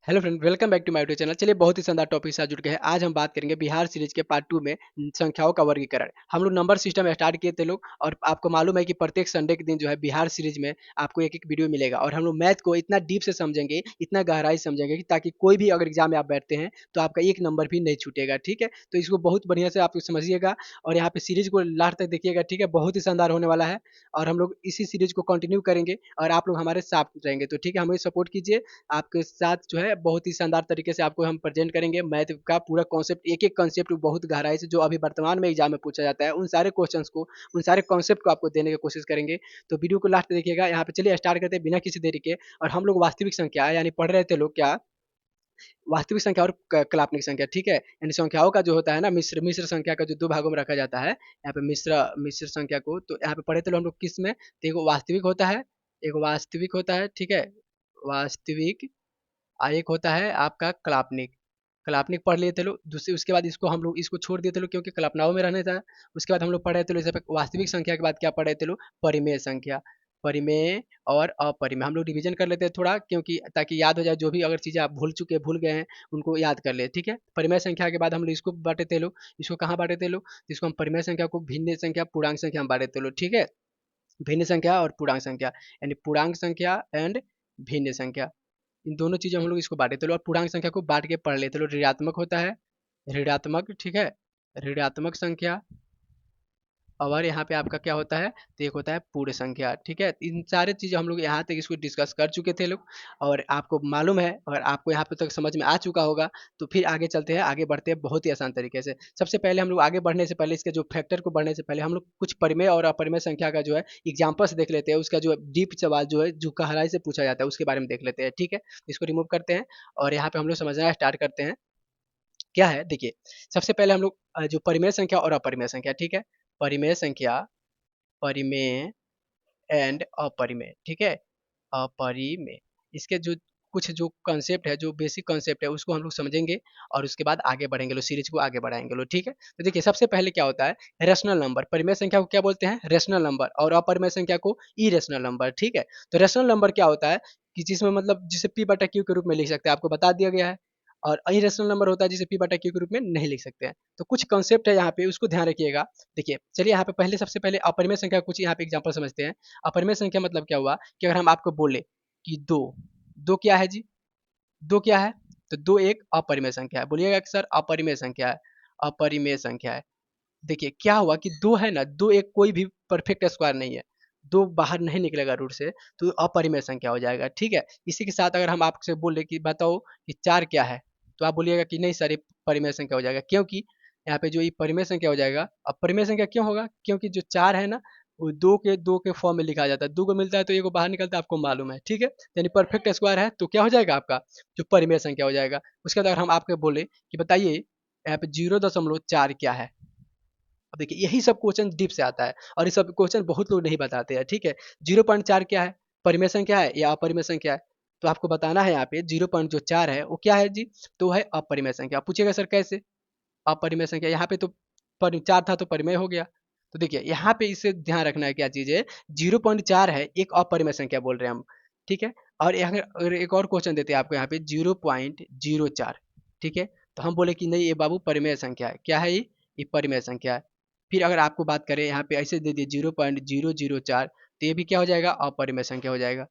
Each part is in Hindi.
Hello friend, welcome back to my YouTube channel. चलिए, बहुत ही शानदार टॉपिक के साथ जुड़ गए हैं। आज हम बात करेंगे बिहार सीरीज के पार्ट 2 में संख्याओं का वर्गीकरण। हम लोग नंबर सिस्टम स्टार्ट किए थे लोग, और आपको मालूम है कि प्रत्येक संडे के दिन जो है बिहार सीरीज में आपको एक एक वीडियो मिलेगा, और हम लोग मैथ को इतना डीप से समझेंगे, इतना गहराई से समझेंगे कि ताकि कोई भी अगर एग्जाम में आप बैठते हैं तो आपका एक नंबर भी नहीं छूटेगा। ठीक है, तो इसको बहुत बढ़िया से आप समझिएगा और यहाँ पे सीरीज को लास्ट तक देखिएगा। ठीक है, बहुत ही शानदार होने वाला है और हम लोग इसी सीरीज को कंटिन्यू करेंगे और आप लोग हमारे साथ रहेंगे। तो ठीक है, हमें सपोर्ट कीजिए। आपके साथ जो है बहुत ही शानदार तरीके से आपको हम प्रेजेंट करेंगे मैथ का पूरा कॉन्सेप्ट, एक एक कॉन्सेप्ट बहुत गहराई से जो अभी वर्तमान में एग्जाम में पूछा जाता है, उन सारे क्वेश्चंस को, उन सारे कॉन्सेप्ट को आपको देने की कोशिश करेंगे। तो वीडियो को लास्ट देखिएगा। यहाँ पे चलिए स्टार्ट करते हैं बिना किसी देरी के। और हम लोग वास्तविक संख्या यानी पढ़ रहे थे लोग क्या, वास्तविक संख्या और काल्पनिक संख्या। ठीक है, यानी संख्याओं का जो होता है ना, मिश्र मिश्र संख्या का जो दो भागों में रखा जाता है, यहाँ पे मिश्र मिश्र संख्या को, तो यहाँ पे पढ़े थे लोग हम लोग किस में, तो एक वास्तविक होता है, एक वास्तविक होता है। ठीक है, वास्तविक, और एक होता है आपका काल्पनिक। काल्पनिक पढ़ लिए थे लोग। दूसरी उसके बाद इसको हम लोग इसको छोड़ दिए थे लोग क्योंकि कल्पनाओं में रहने था। उसके बाद हम लोग पढ़े थे लोग जैसे वास्तविक संख्या के बाद क्या पढ़े थे लोग, परिमेय संख्या। परिमेय और अपरिमेय हम लोग रिवीजन कर लेते हैं थोड़ा, क्योंकि ताकि याद हो जाए, जो भी अगर चीज़ें आप भूल चुके भूल गए हैं उनको याद कर ले। ठीक है, परिमेय संख्या के बाद हम लोग इसको बांटे थे लोग। इसको कहाँ बांटे थे लोग, इसको हम परिमेय संख्या को भिन्न संख्या पूर्णांक संख्या हम बांटे थे लोग। ठीक है, भिन्न संख्या और पूर्णांक संख्या, यानी पूर्णांक संख्या एंड भिन्न संख्या, इन दोनों चीज़ें हम लोग इसको बांटे थे। और पूर्णांक संख्या को बांट के पढ़ लेते लोग। ऋणात्मक होता है, ऋणात्मक। ठीक है, ऋणात्मक संख्या। और यहाँ पे आपका क्या होता है, तो एक होता है पूर्ण संख्या। ठीक है, इन सारे चीज़ें हम लोग यहाँ तक इसको डिस्कस कर चुके थे लोग, और आपको मालूम है और आपको यहाँ पे तक समझ में आ चुका होगा। तो फिर आगे चलते हैं, आगे बढ़ते हैं बहुत ही आसान तरीके से। सबसे पहले हम लोग आगे बढ़ने से पहले, इसके जो फैक्टर को बढ़ने से पहले हम लोग कुछ परिमेय और अपरिमेय संख्या का जो है एग्जाम्पल्स देख लेते हैं। उसका जो डीप सवाल जो है, जो गहराई से पूछा जाता है, उसके बारे में देख लेते हैं। ठीक है, इसको रिमूव करते हैं और यहाँ पे हम लोग समझना स्टार्ट करते हैं। क्या है, देखिए, सबसे पहले हम लोग जो परिमेय संख्या और अपरिमेय संख्या। ठीक है, परिमेय संख्या, परिमेय एंड अपरिमेय। ठीक है, अपरिमेय, इसके जो कुछ जो कॉन्सेप्ट है, जो बेसिक कॉन्सेप्ट है, उसको हम लोग समझेंगे और उसके बाद आगे बढ़ेंगे लोग, सीरीज को आगे बढ़ाएंगे लोग। ठीक है, तो देखिए सबसे पहले क्या होता है, रेशनल नंबर। परिमेय संख्या को क्या बोलते हैं, रेशनल नंबर, और अपरिमेय संख्या को इरेशनल नंबर। ठीक है, तो रेशनल नंबर क्या होता है कि जिसमें मतलब जिसे पी बटा क्यू के रूप में लिख सकते हैं, आपको बता दिया गया है। और इरेशनल नंबर होता है जिसे पी बटा क्यू के रूप में नहीं लिख सकते हैं। तो कुछ कॉन्सेप्ट है यहाँ पे, उसको ध्यान रखिएगा। देखिए चलिए, यहाँ पे पहले सबसे पहले अपरिमेय संख्या कुछ यहाँ पे एग्जाम्पल समझते हैं। अपरिमेय संख्या मतलब क्या हुआ कि अगर हम आपको बोले कि दो, दो क्या है जी, दो क्या है, तो दो एक अपरिमेय संख्या है। बोलिएगा कि सर अपरिमेय संख्या है, अपरिमेय संख्या है। देखिए क्या हुआ कि दो है ना, दो एक कोई भी परफेक्ट स्क्वायर नहीं है, दो बाहर नहीं निकलेगा रूट से, तो अपरिमेय संख्या हो जाएगा। ठीक है, इसी के साथ अगर हम आपसे बोले कि बताओ कि चार क्या है, तो आप बोलिएगा कि नहीं सर ये परिमेय संख्या हो जाएगा, क्योंकि यहाँ पे जो ये परिमेय संख्या हो जाएगा। अब परिमेय संख्या क्यों होगा, क्योंकि जो चार है ना, वो दो के फॉर्म में लिखा जाता है। दो को मिलता है तो एक को बाहर निकलता है, आपको मालूम है। ठीक है, यानी परफेक्ट स्क्वायर है तो क्या हो जाएगा आपका, जो परिमेय संख्या हो जाएगा। उसके बाद अगर हम आपको बोले कि बताइए यहाँ पे 0.4 क्या है, अब देखिए यही सब क्वेश्चन डीप से आता है और ये सब क्वेश्चन बहुत लोग नहीं बताते हैं। ठीक है, 0.4 क्या है, परिमेय संख्या है या अपरिमेय संख्या है, तो आपको बताना है। यहाँ पे 0.4 है वो क्या है जी, तो है अपरिमेय संख्या। पूछिएगा सर कैसे, अपरिमेय संख्या, यहाँ पे तो पर चार था तो परिमेय हो गया। तो देखिए यहाँ पे इसे ध्यान रखना है क्या चीज़ है, 0.4 है, एक अपरिमेय संख्या बोल रहे हैं हम। ठीक है, और अगर एक और क्वेश्चन देते हैं आपको यहाँ पे 0.04। ठीक है, तो हम बोले कि नहीं ये बाबू परिमेय संख्या है, क्या है ये परिमेय संख्या है। फिर अगर आपको बात करें यहाँ पे ऐसे दे दिए 0.004, तो ये भी क्या हो जाएगा, अपरिमेय संख्या हो जाएगा।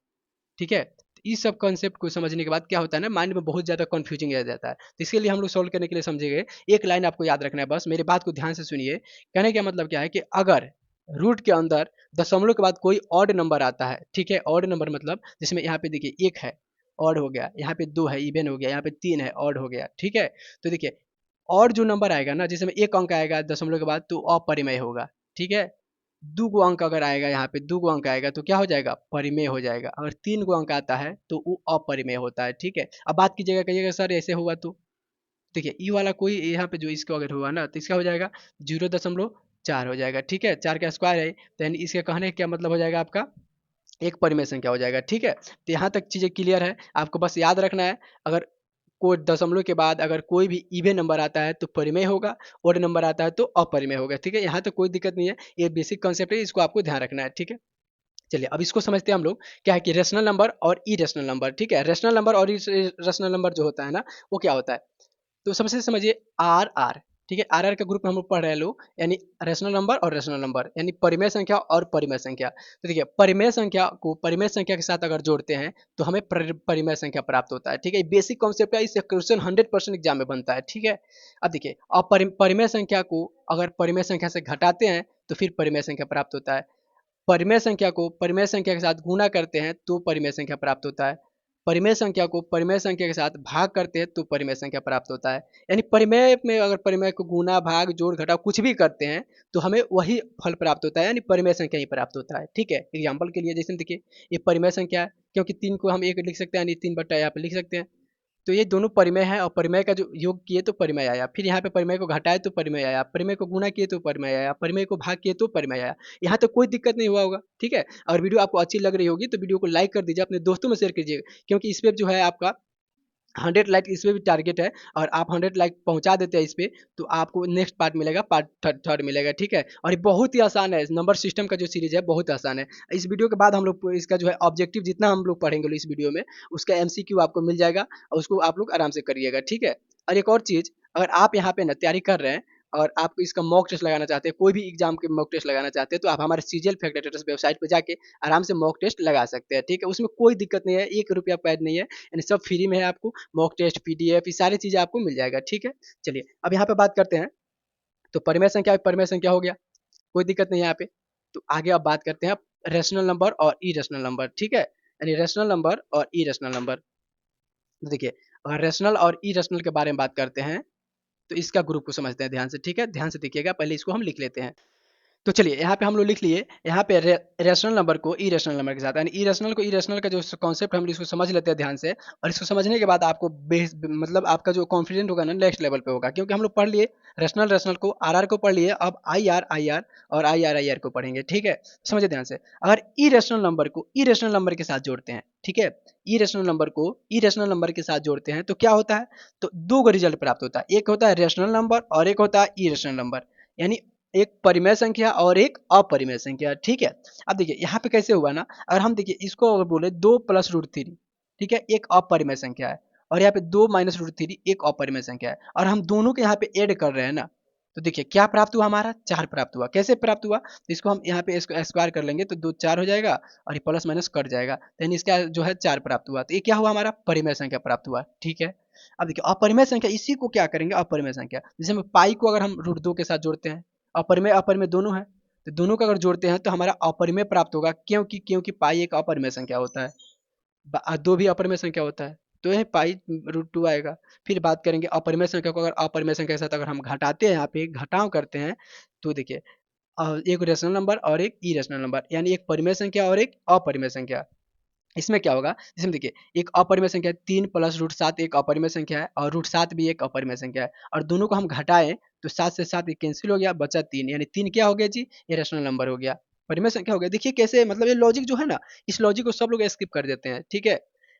ठीक है, तो इस सब कॉन्सेप्ट को समझने के बाद क्या होता है ना, माइंड में बहुत ज़्यादा कन्फ्यूजिंग रह जाता है। तो इसके लिए हम लोग सॉल्व करने के लिए समझेंगे। एक लाइन आपको याद रखना है, बस मेरी बात को ध्यान से सुनिए। कहने का मतलब क्या है कि अगर रूट के अंदर दशमलव के बाद कोई ऑड नंबर आता है, ठीक है, ऑड नंबर मतलब जिसमें यहाँ पे देखिए एक है, ऑड हो गया, यहाँ पे दो है, इवन हो गया, यहाँ पे तीन है, ऑड हो गया। ठीक है, तो देखिए और जो नंबर आएगा ना जिसमें एक अंक आएगा दशमलव के बाद, तो अपरिमेय होगा। ठीक है, दो गो अंक अगर आएगा, यहाँ पे दो गो अंक आएगा तो क्या हो जाएगा, परिमेय हो जाएगा। अगर तीन गो अंक आता है तो वो अपरिमेय होता है। ठीक है, अब बात कीजिएगा, कहिएगा सर ऐसे हुआ तो देखिए ई वाला कोई यहाँ पे जो इसको अगर हुआ ना, तो इसका हो जाएगा 0.4 हो जाएगा। ठीक है, चार का स्क्वायर है, तो यानी इसके कहने का क्या मतलब हो जाएगा आपका, एक परिमेय संख्या हो जाएगा। ठीक है, तो यहाँ तक चीज़ें क्लियर है, आपको बस याद रखना है। अगर कोई दशमलव के बाद अगर कोई भी इवन नंबर आता है तो परिमेय होगा, ओड नंबर आता है तो अपरिमेय होगा। ठीक है, यहाँ तक कोई दिक्कत नहीं है, ये बेसिक कॉन्सेप्ट है, इसको आपको ध्यान रखना है। ठीक है, चलिए अब इसको समझते हैं हम लोग, क्या है कि रेशनल नंबर और इरेशनल नंबर। ठीक है, रेशनल नंबर और इरेशनल नंबर जो होता है ना, वो क्या होता है। तो सबसे समझिए आर आर। ठीक है, आर आर के ग्रुप में हम लोग पढ़ रहे हैं लोग, यानी रेशनल नंबर और रेशनल नंबर, यानी परिमेय संख्या और परिमेय संख्या। तो देखिए परिमेय संख्या को परिमेय संख्या के साथ अगर जोड़ते हैं तो हमें परिमेय संख्या प्राप्त होता है। ठीक है, बेसिक कॉन्सेप्ट है, इससे क्वेश्चन 100% एग्जाम में बनता है। ठीक है, अब देखिए अब परिमेय संख्या को अगर परिमेय संख्या से घटाते हैं तो फिर परिमेय संख्या प्राप्त होता है। परिमेय संख्या को परिमेय संख्या के साथ गुणा करते हैं तो परिमेय संख्या प्राप्त होता है। परिमेय संख्या को परिमेय संख्या के साथ भाग करते हैं तो परिमेय संख्या प्राप्त होता है। यानी परिमेय में अगर परिमेय को गुणा भाग जोड़ घटाव कुछ भी करते हैं तो हमें वही फल प्राप्त होता है, यानी परिमेय संख्या ही प्राप्त होता है। ठीक है, एग्जाम्पल के लिए जैसे देखिए ये परिमेय संख्या है, क्योंकि 3 को हम 1 लिख सकते हैं, यानी 3 बटा यहाँ पे लिख सकते हैं। तो ये दोनों परिमेय है, और परिमेय का जो योग किए तो परिमेय आया, फिर यहाँ पे परिमेय को घटाए तो परिमेय आया, परिमेय को गुणा किए तो परिमेय आया, परिमेय को भाग किए तो परिमेय आया। यहाँ तो कोई दिक्कत नहीं हुआ होगा। ठीक है, अगर वीडियो आपको अच्छी लग रही होगी तो वीडियो को लाइक कर दीजिए, अपने दोस्तों में शेयर कीजिएगा, क्योंकि इस पे जो है आपका 100 लाइक इस पे भी टारगेट है, और आप 100 लाइक पहुंचा देते हैं इस पे तो आपको नेक्स्ट पार्ट मिलेगा, पार्ट थर्ड मिलेगा। ठीक है, और ये बहुत ही आसान है, नंबर सिस्टम का जो सीरीज है बहुत आसान है। इस वीडियो के बाद हम लोग इसका जो है ऑब्जेक्टिव जितना हम लोग पढ़ेंगे इस वीडियो में, उसका एमसीक्यू आपको मिल जाएगा, और उसको आप लोग आराम से करिएगा। ठीक है, और एक और चीज़, अगर आप यहाँ पे ना तैयारी कर रहे हैं और आप इसका मॉक टेस्ट लगाना चाहते हैं, कोई भी एग्जाम के मॉक टेस्ट लगाना चाहते हैं, तो आप हमारे सीजीएल फैक्ट वेबसाइट पर जाके आराम से मॉक टेस्ट लगा सकते हैं। ठीक है, उसमें कोई दिक्कत नहीं है, 1 रुपया पैड नहीं है, यानी सब फ्री में है। आपको मॉक टेस्ट पीडीएफ ये सारी चीज़ें आपको मिल जाएगा। ठीक है, चलिए अब यहाँ पे बात करते हैं। तो परिमेय संख्या हो गया, कोई दिक्कत नहीं है यहाँ पे। तो आगे अब बात करते हैं रेशनल नंबर और इरेशनल नंबर। ठीक है, यानी रेशनल नंबर और इरेशनल नंबर। तो देखिए अगर रेशनल और इरेशनल के बारे में बात करते हैं तो इसका ग्रुप को समझते हैं ध्यान से। ठीक है, ध्यान से देखिएगा, पहले इसको हम लिख लेते हैं। तो चलिए यहाँ पे हम लोग लिख लिए, यहाँ पे रेशनल नंबर को इरेशनल नंबर के साथ, यानी इरेशनल को इरेशनल का जो कॉन्सेप्ट हम इसको समझ लेते हैं ध्यान से, और इसको समझने के बाद आपको बेस मतलब आपका जो कॉन्फिडेंट होगा ना नेक्स्ट लेवल पे होगा, क्योंकि हम लोग पढ़ लिए रेशनल रेशनल को, आर आर को पढ़ लिए, अब आई आर और आई आर को पढ़ेंगे। ठीक है, समझिए ध्यान से, अगर इरेशनल नंबर को इरेशनल नंबर के साथ जोड़ते हैं, ठीक है, इरेशनल नंबर को इरेशनल नंबर के साथ जोड़ते हैं तो क्या होता है, तो दो को रिजल्ट प्राप्त होता है, एक होता है रेशनल नंबर और एक होता है इरेशनल नंबर, यानी एक परिमेय संख्या और एक अपरिमेय संख्या। ठीक है, अब देखिए यहाँ पे कैसे हुआ ना, अगर हम देखिए इसको अगर बोले 2 + √3, ठीक है, एक अपरिमेय संख्या है, और यहाँ पे 2 - √3 एक अपरिमेय संख्या है, और हम दोनों के यहाँ पे ऐड कर रहे हैं ना, तो देखिए क्या प्राप्त हुआ, हमारा 4 प्राप्त हुआ। कैसे प्राप्त हुआ, तो इसको हम यहाँ पे इसको स्क्वायर कर लेंगे तो 2 4 हो जाएगा, और ये प्लस माइनस कट जाएगा, तो यानी इसका जो है 4 प्राप्त हुआ, तो ये क्या हुआ, हमारा परिमेय संख्या प्राप्त हुआ। ठीक है, अब देखिए अपरिमेय संख्या, इसी को क्या करेंगे अपरिमेय संख्या, जैसे हम पाई को अगर हम √2 के साथ जोड़ते हैं, अपरिमेय अपरिमेय दोनों है, तो दोनों का अगर जोड़ते हैं तो हमारा अपरिमेय प्राप्त होगा, क्योंकि क्योंकि पाई एक अपरिमेय संख्या होता है, दो भी अपरिमेय संख्या होता है, तो यह पाई √2 आएगा। फिर बात करेंगे अपरिमेय संख्या को, अगर अपरिमेय संख्या के साथ अगर हम घटाते हैं, यहाँ पे घटाव करते हैं, तो देखिए एक रेशनल नंबर और एक इरेशनल नंबर, यानी एक परिमेय संख्या और एक अपरिमेय संख्या। इसमें क्या होगा, इसमें देखिए एक अपरिमेय संख्या 3 + √7 एक अपरिमेय संख्या है, और √7 भी एक अपरिमेय संख्या है, और दोनों को हम घटाएं तो 7 से 7 कैंसिल हो गया, बचा 3, यानी 3 क्या हो गया जी, ये रेशनल नंबर हो गया, परिमेय संख्या हो गया। देखिए कैसे, मतलब ये लॉजिक जो है ना, इस लॉजिक को सब लोग स्किप कर देते हैं। ठीक है,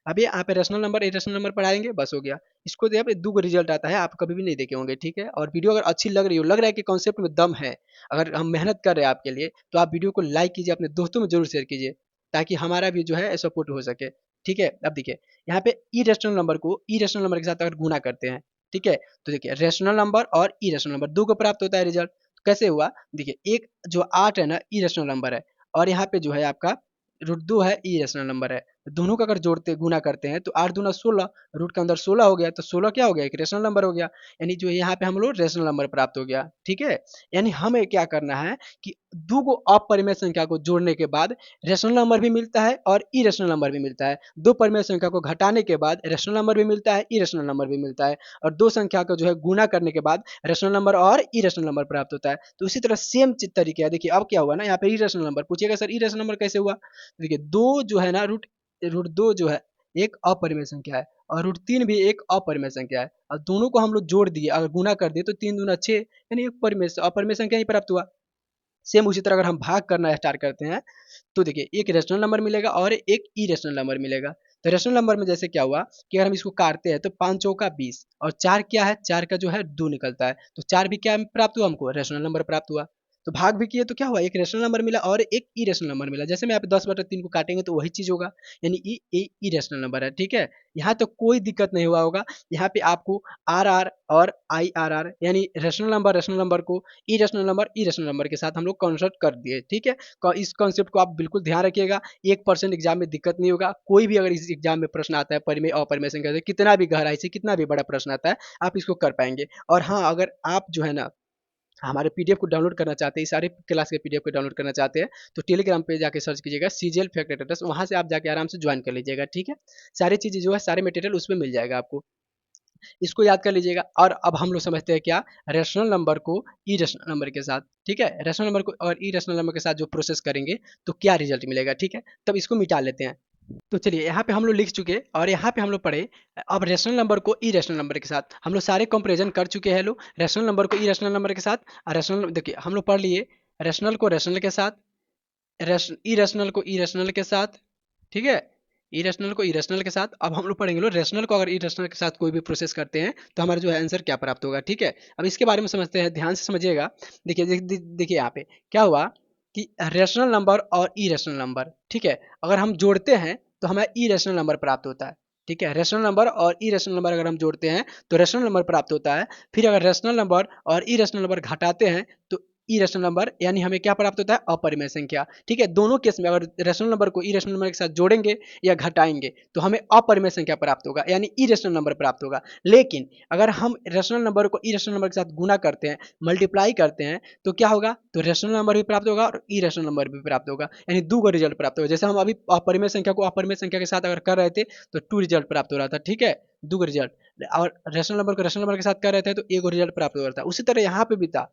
अभी यहाँ पे रेशनल नंबर इरेशनल नंबर पढ़ाएंगे, बस हो गया। इसको यहाँ पे 2 रिजल्ट आता है, आप कभी भी नहीं देखे होंगे। ठीक है, और वीडियो अगर अच्छी लग रही हो, लग रहा है कि कॉन्सेप्ट में दम है, अगर हम मेहनत कर रहे हैं आपके लिए, तो आप वीडियो को लाइक कीजिए, अपने दोस्तों में जरूर शेयर कीजिए, ताकि हमारा भी जो है सपोर्ट हो सके। ठीक है, अब देखिए यहाँ पे इरेशनल नंबर को इरेशनल नंबर के साथ अगर गुणा करते हैं, ठीक है, तो देखिए रेशनल नंबर और इरेशनल नंबर दो को प्राप्त होता है रिजल्ट। तो कैसे हुआ, देखिए एक जो 8 है ना इरेशनल नंबर है, और यहाँ पे जो है आपका √2 है इरेशनल नंबर है, तो दोनों का अगर जोड़ते गुना करते हैं तो 8 दूना 16, रूट के अंदर 16 हो गया, तो 16 क्या हो गया, एक रेशनल नंबर हो गया, यानी जो यहाँ पे हम लोग रेशनल नंबर प्राप्त हो गया। ठीक है, यानी हमें क्या करना है कि दो को अपरिमेय संख्या को जोड़ने के बाद रेशनल नंबर भी मिलता है और इरेशनल नंबर भी मिलता है, दो परिमेय संख्या को घटाने के बाद रेशनल नंबर भी मिलता है, इरेशनल नंबर भी मिलता है, और दो संख्या को जो है गुणा करने के बाद रेशनल नंबर और इरेशनल नंबर प्राप्त होता है। तो उसी तरह सेम तरीके है, देखिए अब क्या हुआ ना, यहाँ पे इरेशनल नंबर पूछिएगा, सर इरेशनल नंबर कैसे हुआ, देखिए दो जो है ना रूट रूट दो जो है एक अपरिमेय संख्या है, और √3 भी एक अपरिमेय संख्या है, और दोनों को हम लोग जोड़ दिए, अगर गुना कर दिए तो 3 दूना 6, यानी एक परिमेय अपरिमेय संख्या ही प्राप्त हुआ। सेम उसी तरह अगर हम भाग करना स्टार्ट करते हैं तो देखिए एक रेशनल नंबर मिलेगा और एक इरेशनल नंबर मिलेगा। तो रेशनल नंबर में जैसे क्या हुआ कि अगर हम इसको काटते हैं तो 5 चौका 20, और 4 क्या है, 4 का जो है 2 निकलता है, तो 4 भी क्या प्राप्त हुआ हमको, रेशनल नंबर प्राप्त हुआ। तो भाग भी किए तो क्या हुआ, एक रेशनल नंबर मिला और एक इरेशनल नंबर मिला। जैसे मैं यहाँ पे 10/3 को काटेंगे तो वही चीज होगा, यानी ई इरेशनल नंबर है। ठीक है, यहाँ तो कोई दिक्कत नहीं हुआ होगा। यहाँ पे आपको आर आर और आई आर आर यानी रेशनल नंबर को इरेशनल नंबर के साथ हम लोग कॉन्वर्ट कर दिए। ठीक है, इस कॉन्सेप्ट को आप बिल्कुल ध्यान रखिएगा। 1% एग्जाम में दिक्कत नहीं होगा। कोई भी अगर इस एग्जाम में प्रश्न आता है परिमेय अपरिमेय संख्या से, कितना भी गहराई से कितना भी बड़ा प्रश्न आता है, आप इसको कर पाएंगे। और हाँ, अगर आप जो है ना हमारे पीडीएफ को डाउनलोड करना चाहते हैं, सारे क्लास के पीडीएफ को डाउनलोड करना चाहते हैं, तो टेलीग्राम पे जाके सर्च कीजिएगा सीजीएल फैक्ट एटेंडेंस, वहां से आप जाके आराम से ज्वाइन कर लीजिएगा। ठीक है, सारी चीजें जो है, सारे मटेरियल उसमें मिल जाएगा आपको, इसको याद कर लीजिएगा। और अब हम लोग समझते हैं क्या, रेशनल नंबर को ई रेशनल नंबर के साथ। ठीक है, रेशनल नंबर को और ई रेशनल नंबर के साथ जो प्रोसेस करेंगे तो क्या रिजल्ट मिलेगा। ठीक है, तब इसको मिटा लेते हैं। तो चलिए, यहाँ पे हम लोग लिख चुके और यहाँ पे हम लोग पढ़े। अब रेशनल नंबर को ई रेशनल नंबर के साथ हम लोग सारे कंपेरिजन कर चुके हैं लोग, रेशनल नंबर को ई रेशनल नंबर के साथ। रेशनल देखिए हम लोग पढ़ लिए, रेशनल को रेशनल के साथ, ई रेशनल को ई रेशनल के साथ। ठीक है, इरेशनल को इरेशनल के साथ। अब हम लोग पढ़ेंगे लो रेशनल को अगर इरेशनल के साथ कोई भी प्रोसेस करते हैं तो हमारा जो है आंसर क्या प्राप्त होगा। ठीक है, अब इसके बारे में समझते हैं, ध्यान से समझिएगा। देखिए देखिए यहाँ पे क्या हुआ कि रेशनल नंबर और इरेशनल नंबर, ठीक है, अगर हम जोड़ते हैं तो हमें इरेशनल नंबर प्राप्त होता है। ठीक है, रेशनल नंबर और इरेशनल नंबर अगर हम जोड़ते हैं तो रेशनल नंबर प्राप्त होता है। फिर अगर रेशनल नंबर और इरेशनल नंबर घटाते हैं तो इरेशनल नंबर यानी हमें क्या प्राप्त होता है, अपरिमेय संख्या। ठीक है, दोनों केस में अगर रेशनल नंबर को इरेशनल नंबर के साथ जोड़ेंगे या घटाएंगे तो हमें अपरिमेय संख्या प्राप्त होगा, यानी इरेशनल नंबर प्राप्त होगा। लेकिन अगर हम रेशनल नंबर को इरेशनल नंबर के साथ गुना करते हैं, मल्टीप्लाई करते हैं, तो क्या होगा, तो रेशनल नंबर भी प्राप्त होगा और इरेशनल नंबर भी प्राप्त होगा, यानी दो का रिजल्ट प्राप्त होगा। जैसे हम अभी अपरिमेय संख्या को अपरिमेय संख्या के साथ अगर कर रहे थे तो 2 रिजल्ट प्राप्त हो रहा था। ठीक है, दो रिजल्ट, और रेशनल नंबर को रेशनल नंबर के साथ कर रहे थे तो एक रिजल्ट प्राप्त हो रहा था। उसी तरह यहाँ पे भी था,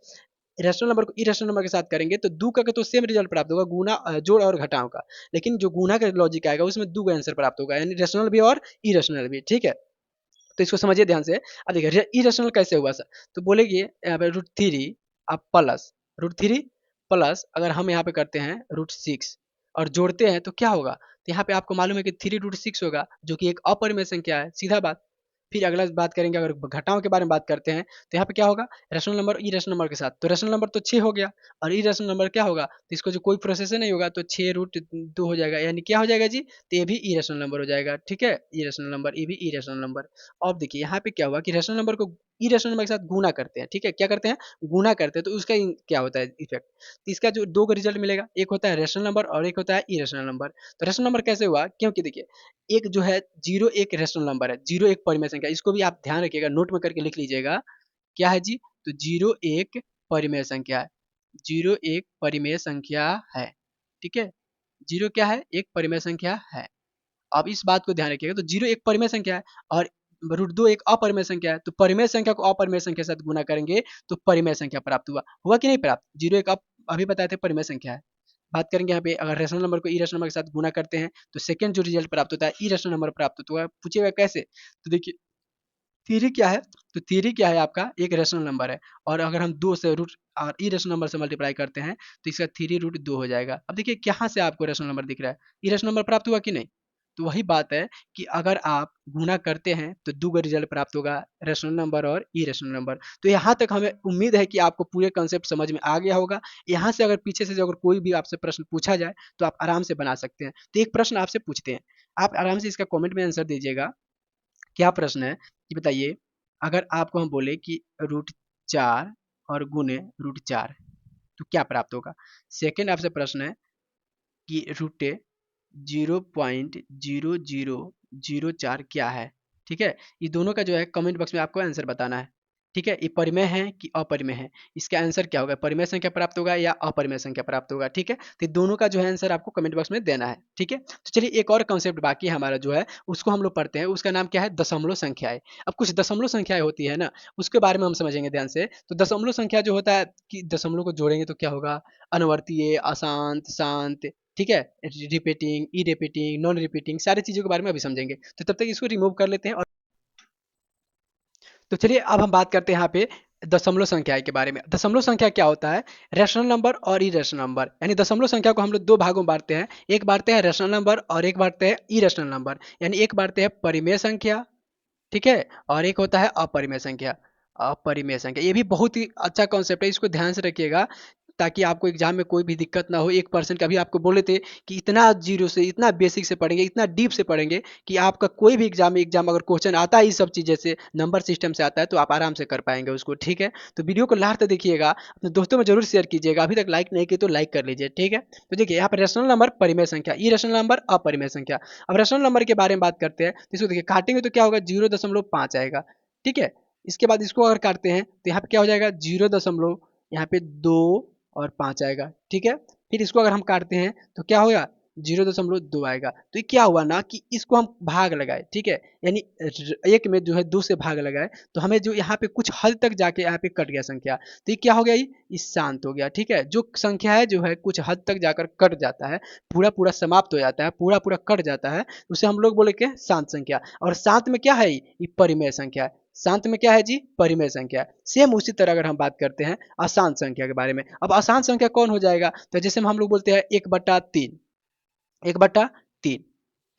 रेशनल नंबर को इरेशनल नंबर के साथ करेंगे तो दो का तो सेम रिजल्ट प्राप्त होगा, गुना जोड़ और घटाव का। लेकिन जो गुना का लॉजिक आएगा उसमें दो का आंसर प्राप्त होगा, यानी रेशनल भी और इरेशनल भी। ठीक है, तो इसको समझिए ध्यान से। अब देखिए इरेशनल कैसे हुआ सर, तो बोलेगी √3 अब प्लस √3 प्लस अगर हम यहाँ पे करते हैं √6 और जोड़ते हैं तो क्या होगा, तो यहाँ पे आपको मालूम है कि 3√6 होगा, जो कि एक अपरिमेय संख्या है, सीधा बात। फिर अगला बात करेंगे, अगर घटाओं के बारे में बात करते हैं तो यहाँ पे क्या होगा, रेशनल नंबर ई रेशनल नंबर के साथ, तो रेशनल नंबर तो 6 हो गया और ई रेशनल नंबर क्या होगा, तो इसको जो कोई प्रोसेस नहीं होगा तो 6√2 हो जाएगा, यानी क्या हो जाएगा जी, तो ये भी ई रेशनल नंबर हो जाएगा। ठीक है, ई रेशनल नंबर, ये भी ई रेशनल नंबर। अब देखिए यहाँ पे क्या हुआ कि रेशनल नंबर को ई रेशनल नंबर के साथ गुना करते हैं। ठीक है, क्या करते हैं, गुना करते हैं, तो उसका क्या होता है इफेक्ट, तो इसका जो दो का रिजल्ट मिलेगा, एक होता है रेशनल नंबर और एक होता है ई रेशनल नंबर। तो रेशनल नंबर कैसे हुआ, क्योंकि देखिए एक जो है 01 रेशनल नंबर है, 01 परिमेय संख्या, इसको भी आप ध्यान रखिएगा, नोट में करके लिख लीजिएगा। क्या है जी, तो 01 परिमेय संख्या है, 01 परिमेय संख्या है। ठीक है, 0 क्या है, एक परिमेय संख्या है। अब इस बात को ध्यान रखिएगा, तो 01 परिमेय संख्या है और √2 एक अपरिमेय संख्या है, तो परिमेय संख्या को अपरिमेय संख्या के साथ गुना करेंगे तो परिमेय संख्या प्राप्त हुआ कि नहीं प्राप्त, 01 आप अभी बताए थे परिमेय संख्या है। बात करेंगे यहाँ पे, अगर रेशनल नंबर को ई रेशनल नंबर के साथ गुना करते हैं तो सेकंड जो रिजल्ट प्राप्त होता है ई रेशनल नंबर प्राप्त होता है। पूछिएगा कैसे, तो देखिए थ्री क्या है, तो थ्री क्या है आपका एक रेशनल नंबर है, और अगर हम दो से रूट और ई रेशनल नंबर से मल्टीप्लाई करते हैं तो इसका 3√2 हो जाएगा। अब देखिए कहाँ से आपको रेशनल नंबर दिख रहा है, ई रेशनल नंबर प्राप्त हुआ कि नहीं, तो वही बात है कि अगर आप गुना करते हैं तो दो का रिजल्ट प्राप्त होगा, रेशनल नंबर और ई रेशनल नंबर। तो यहाँ तक हमें उम्मीद है कि आपको पूरे कंसेप्ट समझ में आ गया होगा। यहाँ से अगर पीछे से अगर कोई भी आपसे प्रश्न पूछा जाए तो आप आराम से बना सकते हैं। तो एक प्रश्न आपसे पूछते हैं, आप आराम से इसका कॉमेंट में आंसर दीजिएगा। क्या प्रश्न है कि बताइए, अगर आपको हम बोले कि √4 और गुने √4 तो क्या प्राप्त होगा। सेकेंड आपसे प्रश्न है कि √0.0004 क्या है। ठीक है, ये दोनों का जो है कमेंट बॉक्स में आपको आंसर बताना है। ठीक है, ये परिमेय है कि अपरिमेय है, इसका आंसर क्या होगा, परिमेय संख्या प्राप्त होगा या अपरिमेय संख्या प्राप्त होगा। ठीक है, तो दोनों का जो है आंसर आपको कमेंट बॉक्स में देना है। ठीक है, तो चलिए एक और कंसेप्ट बाकी है हमारा जो है, उसको हम लोग पढ़ते हैं, उसका नाम क्या है, दशमलव संख्याएं। अब कुछ दशमलव संख्याएं होती है ना, उसके बारे में हम समझेंगे ध्यान से। तो दशमलव संख्या जो होता है कि दशमलव को जोड़ेंगे तो क्या होगा, अनुवर्तीय, अशांत, शांत। ठीक है, रिपीटिंग, ई रिपीटिंग, नॉन रिपीटिंग, सारी चीजों के बारे में अभी समझेंगे। तो तब तक इसको रिमूव कर लेते हैं। और तो चलिए अब हम बात करते हैं यहाँ पे दशमलव संख्या के बारे में। दशमलव संख्या क्या होता है, रेशनल नंबर और ई रेशनल नंबर, यानी दशमलव संख्या को हम लोग दो भागों में बांटते हैं, एक बांटते हैं रेशनल नंबर और एक बांटते हैं ई रेशनल नंबर, यानी एक बांटते हैं परिमेय संख्या, ठीक है, और एक होता है अपरिमेय संख्या। अपरिमेय संख्या ये भी बहुत ही अच्छा कॉन्सेप्ट है, इसको ध्यान से रखिएगा। ताकि आपको एग्जाम में कोई भी दिक्कत ना हो। 1% का भी आपको बोले थे कि इतना जीरो से, इतना बेसिक से पढ़ेंगे, इतना डीप से पढ़ेंगे कि आपका कोई भी एग्जाम अगर क्वेश्चन आता है इस सब चीज़ें से, नंबर सिस्टम से आता है, तो आप आराम से कर पाएंगे उसको। ठीक है, तो वीडियो को लास्ट तक देखिएगा, अपने दोस्तों में जरूर शेयर कीजिएगा। अभी तक लाइक नहीं किए तो लाइक कर लीजिए। ठीक है, तो देखिए यहाँ पर रेशनल नंबर, परिमेय संख्या, इरेशनल नंबर, अपरिमेय संख्या। अब रेशनल नंबर के बारे में बात करते हैं, तो इसको देखिए काटेंगे तो क्या होगा, 0.5 आएगा। ठीक है, इसके बाद इसको अगर काटते हैं तो यहाँ पे क्या हो जाएगा, 0. यहाँ पे 2 और 5 आएगा। ठीक है, फिर इसको अगर हम काटते हैं तो क्या होगा, 0.2 आएगा। तो ये क्या हुआ ना कि इसको हम भाग लगाए। ठीक है, यानी एक में जो है 2 से भाग लगाए, तो हमें जो यहाँ पे कुछ हद तक जाके यहाँ पे कट गया संख्या, तो ये क्या हो गया, ये शांत हो गया। ठीक है, जो संख्या है जो है कुछ हद तक जाकर कट जाता है, पूरा पूरा समाप्त हो जाता है, पूरा पूरा कट जाता है, उसे हम लोग बोले के शांत संख्या। और शांत में क्या है, ये परिमेय संख्या है। शांत में क्या है जी, परिमेय संख्या है। सेम उसी तरह अगर हम बात करते हैं अशांत संख्या के बारे में, अब अशांत संख्या कौन हो जाएगा, तो जैसे हम लोग बोलते हैं 1/3, 1/3।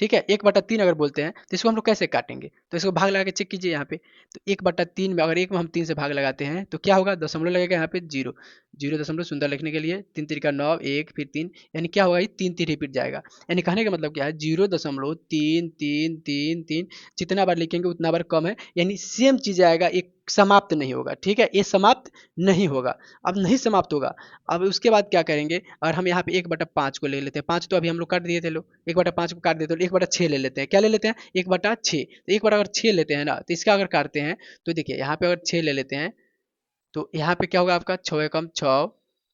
ठीक है, 1/3 अगर बोलते हैं तो इसको हम लोग कैसे काटेंगे, तो इसको भाग लगा के चेक कीजिए यहाँ पे। तो 1/3 में अगर एक में हम 3 से भाग लगाते हैं तो क्या होगा, दशमलव लगेगा यहाँ पे, 0। 0 दशमलव सुंदर लिखने के लिए 3 3 का 9, 1 फिर 3, यानी क्या होगा, ये 3 3 रिपीट जाएगा। यानी कहने का मतलब क्या है, 0.33333, जितना बार लिखेंगे उतना बार कम है, यानी सेम चीज आएगा, एक समाप्त नहीं होगा। ठीक है, ये समाप्त नहीं होगा, अब नहीं समाप्त होगा। अब उसके बाद क्या करेंगे, और हम यहाँ पे 1/5 को ले लेते हैं, 5 तो अभी हम लोग काट दिए थे लोग, 1/5 को काट देते हैं, 1/6 ले लेते हैं। क्या ले लेते हैं, 1/6। तो एक बार अगर 6 लेते हैं ना, तो इसका अगर काटते हैं तो देखिए यहाँ पे अगर 6 ले लेते हैं तो यहाँ पे क्या होगा, आपका 6 एकम 6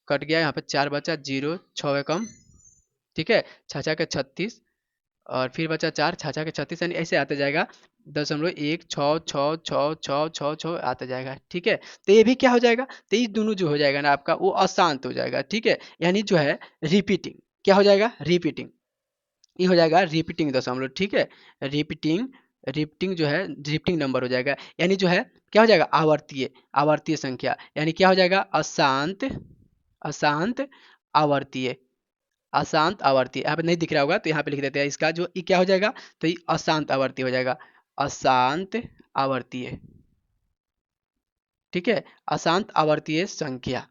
कट गया, यहाँ पे 4 बचा, 0 6 एकम, ठीक है, 6 के 36, और फिर बचा 4, 6 के 36, यानी ऐसे आते जाएगा, 0.1 6 6 6 6 6 6 आता जाएगा। ठीक है, तो ये भी क्या हो जाएगा, तो ये दोनों जो हो जाएगा ना आपका, वो अशांत हो जाएगा। ठीक है, यानी जो है रिपीटिंग, क्या हो जाएगा, रिपीटिंग, ये हो जाएगा रिपीटिंग दशमलव। ठीक है, रिपीटिंग, रिपीटिंग जो है रिपीटिंग नंबर हो जाएगा, यानी जो है क्या हो जाएगा, आवर्तीय, आवर्तीय संख्या, यानी क्या हो जाएगा, अशांत, अशांत आवर्तीय, अशांत आवर्ती। यहाँ पे नहीं दिख रहा होगा तो यहाँ पे लिख देते हैं इसका, जो ये क्या हो जाएगा, तो ये अशांत आवर्ती हो जाएगा, अशांत आवर्तीय। ठीक है, अशांत आवर्तीय संख्या,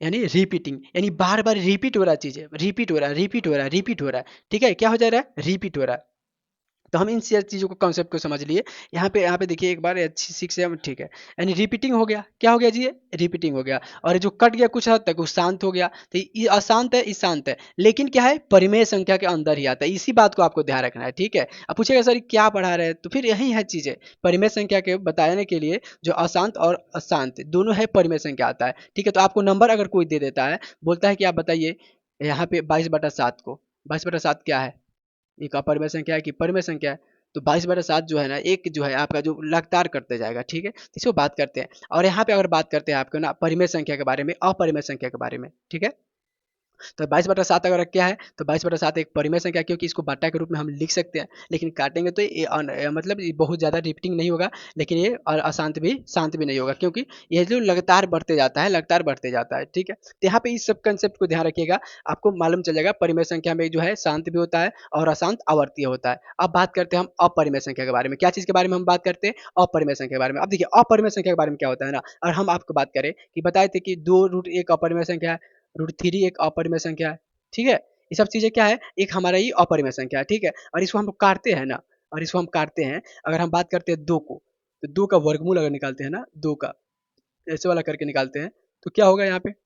यानी रिपीटिंग, यानी बार बार रिपीट हो रहा है, चीजें रिपीट हो रहा है, रिपीट हो रहा है, रिपीट हो रहा है। ठीक है, क्या हो जा रहा है, रिपीट हो रहा है। तो हम इन सारी चीज़ों को, कॉन्सेप्ट को समझ लिए। यहाँ पे देखिए एक बार अच्छी 6 ठीक है, यानी रिपीटिंग हो गया, क्या हो गया जी, रिपीटिंग हो गया। और जो कट गया कुछ हद तक, वो शांत हो गया। तो ये अशांत है, ये शांत है, लेकिन क्या है, परिमेय संख्या के अंदर ही आता है। इसी बात को आपको ध्यान रखना है। ठीक है, अब पूछेगा सर क्या पढ़ा रहे हैं, तो फिर यही है चीज़ें, परिमेय संख्या के बताने के लिए, जो अशांत और अशांत दोनों है, परिमेय संख्या आता है। ठीक है, तो आपको नंबर अगर कोई दे देता है, बोलता है कि आप बताइए यहाँ पे 22/7 को, 22/7 क्या है, एक अपरिमेय संख्या है कि परिमेय संख्या है, तो 22/7 जो है ना, एक जो है आपका जो लगातार करते जाएगा। ठीक है, तो इसको बात करते हैं। और यहाँ पे अगर बात करते हैं आपको ना परिमेय संख्या के बारे में, अपरिमेय संख्या के बारे में। ठीक है, तो 22/7 अगर क्या है, तो 22/7 एक परिमेय संख्या, क्योंकि इसको बाटा के रूप में हम लिख सकते हैं, लेकिन काटेंगे तो ये मतलब ये बहुत ज़्यादा रिपीटिंग नहीं होगा, लेकिन ये और अशांत भी, शांत भी नहीं होगा, क्योंकि ये जो लगातार बढ़ते जाता है, लगातार बढ़ते जाता है। ठीक है, तो यहाँ पे इस सब कंसेप्ट को ध्यान रखिएगा, आपको मालूम चल जाएगा परिमेय संख्या में जो है शांत भी होता है और अशांत आवर्तीय होता है। अब बात करते हैं हम अपरिमेय संख्या के बारे में, क्या चीज़ के बारे में हम बात करते हैं, अपरिमेय संख्या के बारे में। अब देखिए अपरिमेय संख्या के बारे में क्या होता है ना, और हम आपको बात करें कि बताए थे कि 2√1 अपरिमेय संख्या है, √3 एक अपरिमेय संख्या है। ठीक है, ये सब चीज़ें क्या है, एक हमारा ये अपरिमेय संख्या है। ठीक है, और इसको हम लोग काटते हैं ना, और इसको हम काटते हैं, अगर हम बात करते हैं 2 को, तो 2 का वर्गमूल अगर निकालते हैं ना, 2 का ऐसे वाला करके निकालते हैं, तो क्या होगा यहाँ पे, तो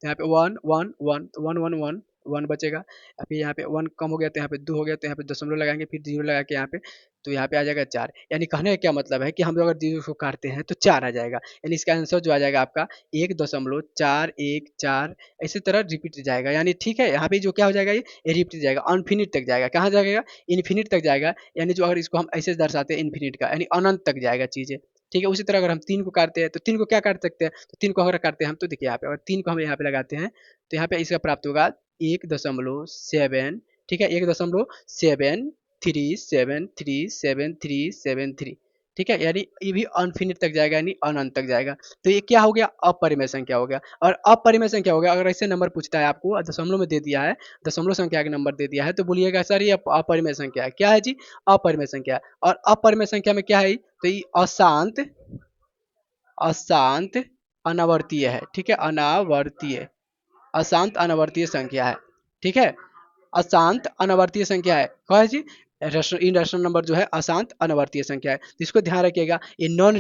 यहाँ पे 1 1 1, तो 1 1 1 1 बचेगा। अभी यहाँ पे 1 कम हो गया, तो यहाँ पे 2 हो गया, तो यहाँ पे दशमलव लगाएंगे, फिर 0 लगा के यहाँ पे, तो यहाँ पे आ जाएगा 4। यानी कहने का क्या मतलब है कि हम लोग अगर 0 को काटते हैं तो 4 आ जाएगा, यानी इसका आंसर जो आ जाएगा आपका 1.414, इसी तरह रिपीट जाएगा। यानी ठीक है, यहाँ पे जो क्या हो जाएगा, ये रिपीट जाएगा, अनफिनिट तक जाएगा। कहाँ जाएगा, इन्फिनिट तक जाएगा, यानी जो अगर इसको हम ऐसे दर्शाते हैं इन्फिनिट का, यानी अनंत तक जाएगा चीज़ें। ठीक है, उसी तरह अगर हम 3 को काटते हैं, तो 3 को क्या काट सकते हैं, तो 3 को अगर काटते हैं हम, तो देखिए यहाँ पे अगर 3 को हम यहाँ पे लगाते हैं, तो यहाँ पे इसका प्राप्त होगा 1.7, ठीक है, 1.7373737 ठीक है, यानी ये भी अनफिनिट तक जाएगा, यानी अनंत तक जाएगा। तो ये क्या हो गया, अपरिमेय संख्या हो गया। और अपरिमेय संख्या हो गया, अगर ऐसे नंबर पूछता है आपको, दशमलव में दे दिया है, दशमलव संख्या का नंबर दे दिया है, तो बोलिएगा सर ये अपरिमेय संख्या है। क्या है जी, अपरिमेय संख्या। और अपरिमेय संख्या में क्या है, तो ये अशांत, अशांत अनावर्तीय है, ठीक है, अनावर्तीय, अशांत अनावर्तीय संख्या है, ठीक है, अशांत अनावर्तीय संख्या है, कहा है जी इन रेशनल नंबर जो है अशांत अनावर्तीय संख्या है, तो इसको ध्यान रखिएगा। ये नॉन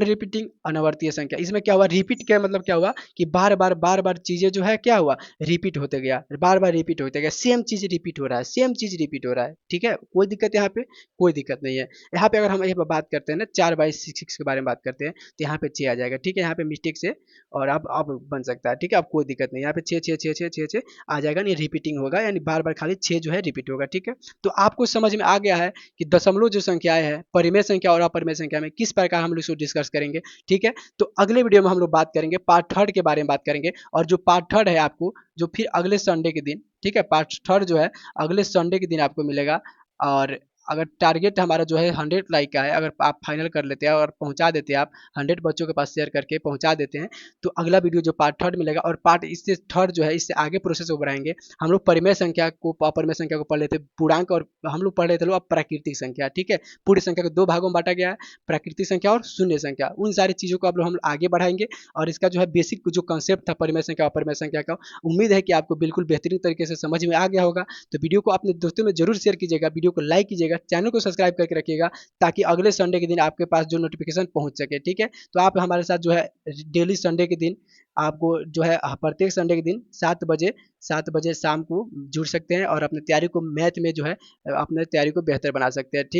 रिपीटिंग अनावर्तीय संख्या, इसमें क्या हुआ, रिपीट क्या मतलब क्या हुआ कि बार बार चीजें जो है क्या हुआ, रिपीट होते गया, बार बार रिपीट होते गया, सेम चीज रिपीट हो रहा है, सेम चीज रिपीट हो रहा है, ठीक है, कोई दिक्कत यहाँ पे, कोई दिक्कत नहीं है। यहाँ पे अगर हम यहाँ पे बात करते हैं ना 4/6 के बारे में बात करते हैं, तो यहाँ पे 6 आ जाएगा, ठीक है, यहाँ पे मिस्टेक से और अब बन सकता है, ठीक है, अब कोई दिक्कत नहीं, यहाँ पे 6 आ जाएगा, नहीं रिपीटिंग होगा, यानी बार बार खाली 6 जो है रिपीट होगा, ठीक है। तो आपको समझ में आ गया है कि दशमलव जो संख्याएं हैं, परिमेय संख्या और अपरिमेय संख्या में किस प्रकार हम लोग इसको डिस्कस करेंगे, ठीक है। तो अगले वीडियो में हम लोग बात करेंगे पार्ट थर्ड के बारे में बात करेंगे, और जो पार्ट थर्ड है आपको जो फिर अगले संडे के दिन, ठीक है, पार्ट थर्ड जो है अगले संडे के दिन आपको मिलेगा। और अगर टारगेट हमारा जो है 100 लाइक का है, अगर आप फाइनल कर लेते हैं और पहुंचा देते हैं, आप 100 बच्चों के पास शेयर करके पहुंचा देते हैं, तो अगला वीडियो जो पार्ट थर्ड मिलेगा, और पार्ट इससे थर्ड जो है इससे आगे प्रोसेस को बढ़ाएंगे। हम लोग परिमेय संख्या को अपरिमेय संख्या को पढ़ लेते पूर्णांक, और हम लोग पढ़ लेते लोग अब प्राकृतिक संख्या, ठीक है। पूरी संख्या को 2 भागों में बांटा गया है, प्राकृतिक संख्या और शून्य संख्या, उन सारी चीज़ों को अब हम आगे बढ़ाएंगे। और इसका जो है बेसिक जो कंसेप्ट था परिमेय संख्या अपरिमेय संख्या का, उम्मीद है कि आपको बिल्कुल बेहतरीन तरीके से समझ में आ गया होगा। तो वीडियो को अपने दोस्तों में जरूर शेयर कीजिएगा, वीडियो को लाइक कीजिएगा, चैनल को सब्सक्राइब करके रखिएगा, ताकि अगले संडे के दिन आपके पास जो नोटिफिकेशन पहुंच सके, ठीक है। तो आप हमारे साथ जो है डेली संडे के दिन आपको जो है प्रत्येक संडे के दिन 7 बजे शाम को जुड़ सकते हैं, और अपने तैयारी को मैथ में जो है अपने तैयारी को बेहतर बना सकते हैं, ठीक।